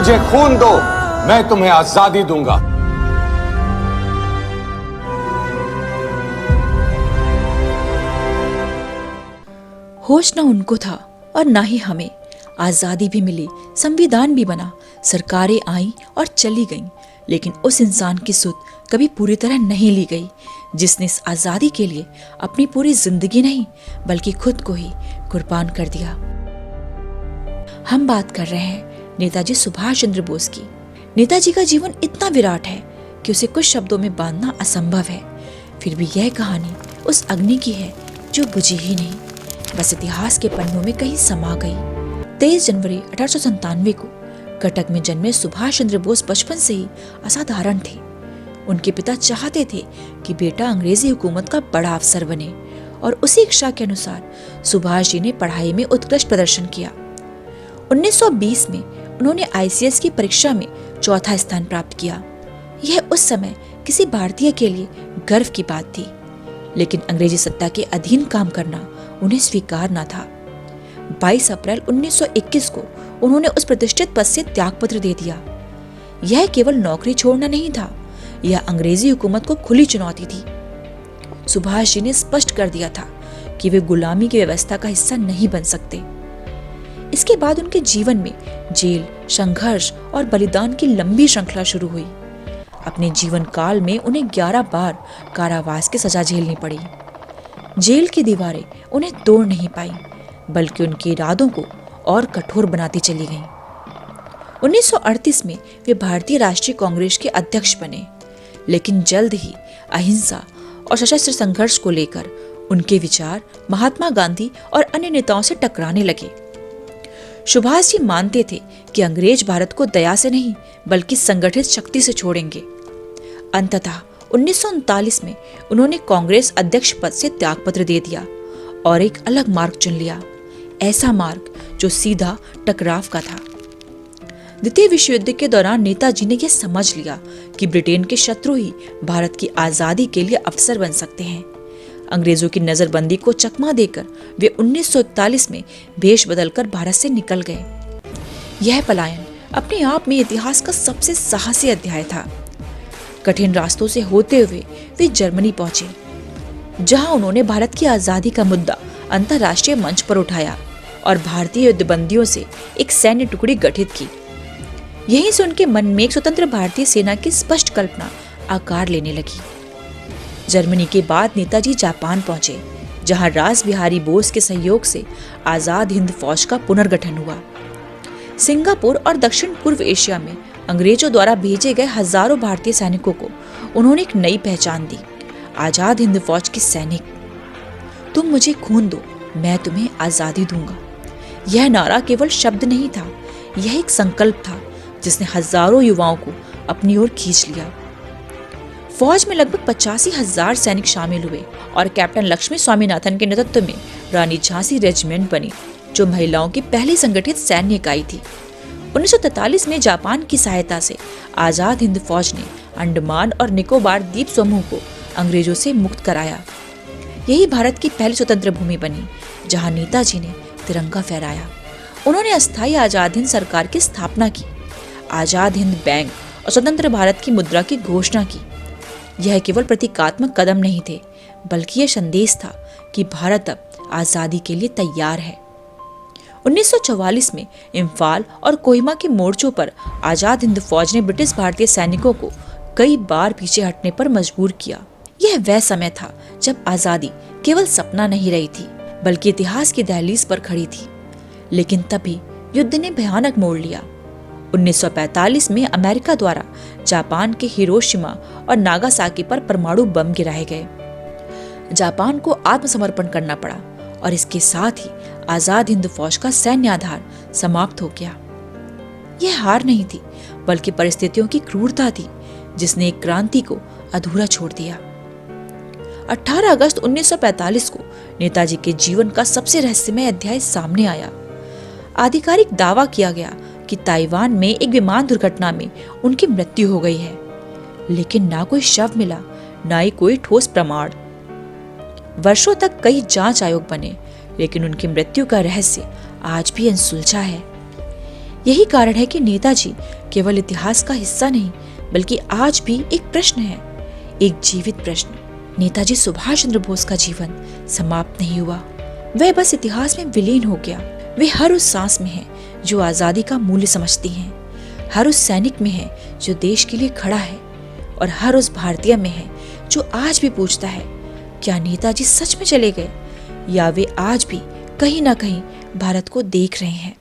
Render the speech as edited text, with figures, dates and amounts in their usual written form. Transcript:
मुझे खून दो, मैं तुम्हें आजादी दूंगा। होश ना उनको था और ना ही हमें। आजादी भी मिली, संविधान भी बना, सरकारें आईं और चली गईं, लेकिन उस इंसान की सुध कभी पूरी तरह नहीं ली गई जिसने इस आजादी के लिए अपनी पूरी जिंदगी नहीं बल्कि खुद को ही कुर्बान कर दिया। हम बात कर रहे हैं नेताजी सुभाष चंद्र बोस की। नेताजी का जीवन इतना विराट है कि उसे कुछ शब्दों में बांधना असंभव है। फिर भी यह कहानी उस अग्नि की है जो बुझी ही नहीं, बस इतिहास के पन्नों में कहीं समा गई। 23 जनवरी 1897 को कटक में जन्मे सुभाष चंद्र बोस बचपन से ही असाधारण थे। उनके पिता चाहते थे कि बेटा अंग्रेजी हुकूमत का बड़ा अफसर बने और उसी इच्छा के अनुसार सुभाष जी ने पढ़ाई में उत्कृष्ट प्रदर्शन किया। 1920 में उन्होंने ICS की परीक्षा में चौथा स्थान प्राप्त किया। यह उस समय किसी भारतीय के लिए गर्व की बात थी, लेकिन अंग्रेजी सत्ता के अधीन काम करना उन्हें स्वीकार न था। 22 अप्रैल 1921 को उन्होंने उस प्रतिष्ठित पद से त्यागपत्र दे दिया। यह केवल नौकरी छोड़ना नहीं था, यह अंग्रेजी हुकूमत को खुली चुनौती थी। सुभाष जी ने स्पष्ट कर दिया था कि वे गुलामी की व्यवस्था का हिस्सा नहीं बन सकते। इसके बाद उनके जीवन में जेल, संघर्ष और बलिदान की लंबी श्रृंखला शुरू हुई। अपने जीवन काल में उन्हें 11 बार कारावास की सजा झेलनी पड़ी। जेल की दीवारें उन्हें तोड़ नहीं पाई, बल्कि उनके इरादों को और कठोर बनाती चली गईं। 1938 में वे भारतीय राष्ट्रीय कांग्रेस के अध्यक्ष बने, लेकिन जल्द ही अहिंसा और सशस्त्र संघर्ष को लेकर उनके विचार महात्मा गांधी और अन्य नेताओं से टकराने लगे। सुभाष जी मानते थे कि अंग्रेज भारत को दया से नहीं बल्कि संगठित शक्ति से छोड़ेंगे। अंततः 1939 में उन्होंने कांग्रेस अध्यक्ष पद से त्यागपत्र दे दिया और एक अलग मार्ग चुन लिया, ऐसा मार्ग जो सीधा टकराव का था। द्वितीय विश्व युद्ध के दौरान नेताजी ने यह समझ लिया कि ब्रिटेन के शत्रु ही भारत की आजादी के लिए अवसर बन सकते हैं। अंग्रेजों की नजरबंदी को चकमा देकर वे 1941 में भेष बदलकर भारत से निकल गए। यह पलायन अपने आप में इतिहास का सबसे साहसी अध्याय था। कठिन रास्तों से होते हुए वे जर्मनी पहुंचे, जहां उन्होंने भारत की आजादी का मुद्दा अंतर्राष्ट्रीय मंच पर उठाया और भारतीय युद्धबंदियों से एक सैन्य टुकड़ी गठित की। यहीं से उनके मन में एक स्वतंत्र भारतीय सेना की स्पष्ट कल्पना आकार लेने लगी। जर्मनी के बाद नेताजी जापान पहुंचे, जहां रास बिहारी बोस के सहयोग से आजाद हिंद फौज का पुनर्गठन हुआ। सिंगापुर और दक्षिण पूर्व एशिया में अंग्रेजों द्वारा भेजे गए हजारों भारतीय सैनिकों को उन्होंने एक नई पहचान दी, आजाद हिंद फौज के सैनिक। तुम मुझे खून दो, मैं तुम्हें आजादी दूंगा। यह नारा केवल शब्द नहीं था, यह एक संकल्प था जिसने हजारों युवाओं को अपनी ओर खींच लिया। फौज में लगभग 85,000 सैनिक शामिल हुए और कैप्टन लक्ष्मी स्वामीनाथन के नेतृत्व में रानी झांसी रेजिमेंट बनी, जो महिलाओं की पहली संगठित सैन्य इकाई थी। 1943 में जापान की सहायता से आजाद हिंद फौज ने अंडमान और निकोबार द्वीप समूह को अंग्रेजों से मुक्त कराया। यही भारत की पहली स्वतंत्र भूमि बनी, जहां नेताजी ने तिरंगा फहराया। उन्होंने अस्थायी आजाद हिंद सरकार की स्थापना की, आजाद हिंद बैंक और स्वतंत्र भारत की मुद्रा की घोषणा की। यह केवल प्रतीकात्मक कदम नहीं थे, बल्कि यह संदेश था कि भारत अब आजादी के लिए तैयार है। 1944 में इम्फाल और कोहिमा के मोर्चों पर आजाद हिंद फौज ने ब्रिटिश भारतीय सैनिकों को कई बार पीछे हटने पर मजबूर किया। यह वह समय था जब आजादी केवल सपना नहीं रही थी, बल्कि इतिहास की दहलीज पर खड़ी थी। लेकिन तभी युद्ध ने भयानक मोड़ लिया। 1945 में अमेरिका द्वारा जापान के हिरोशिमा और नागासाकी पर परमाणु बम गिराए गए। जापान को आत्मसमर्पण करना पड़ा और इसके साथ ही आजाद हिंद फौज का सैन्य आधार समाप्त हो गया। यह हार नहीं थी, बल्कि परिस्थितियों की क्रूरता थी जिसने एक क्रांति को अधूरा छोड़ दिया। 18 अगस्त 1945 को नेताजी के जीवन का सबसे रहस्यमय अध्याय सामने आया। आधिकारिक दावा किया गया कि ताइवान में एक विमान दुर्घटना में उनकी मृत्यु हो गई है, लेकिन ना कोई शव मिला, ना ही कोई ठोस प्रमाण। वर्षों तक कई जांच आयोग बने, लेकिन उनकी मृत्यु का रहस्य आज भी अनसुलझा है। यही कारण है कि नेताजी केवल इतिहास का हिस्सा नहीं बल्कि आज भी एक प्रश्न है, एक जीवित प्रश्न। नेताजी सुभाष चंद्र बोस का जीवन समाप्त नहीं हुआ, वह बस इतिहास में विलीन हो गया। वे हर उस सांस में है जो आजादी का मूल्य समझती हैं, हर उस सैनिक में है जो देश के लिए खड़ा है, और हर उस भारतीय में है जो आज भी पूछता है, क्या नेताजी सच में चले गए या वे आज भी कहीं ना कहीं भारत को देख रहे हैं।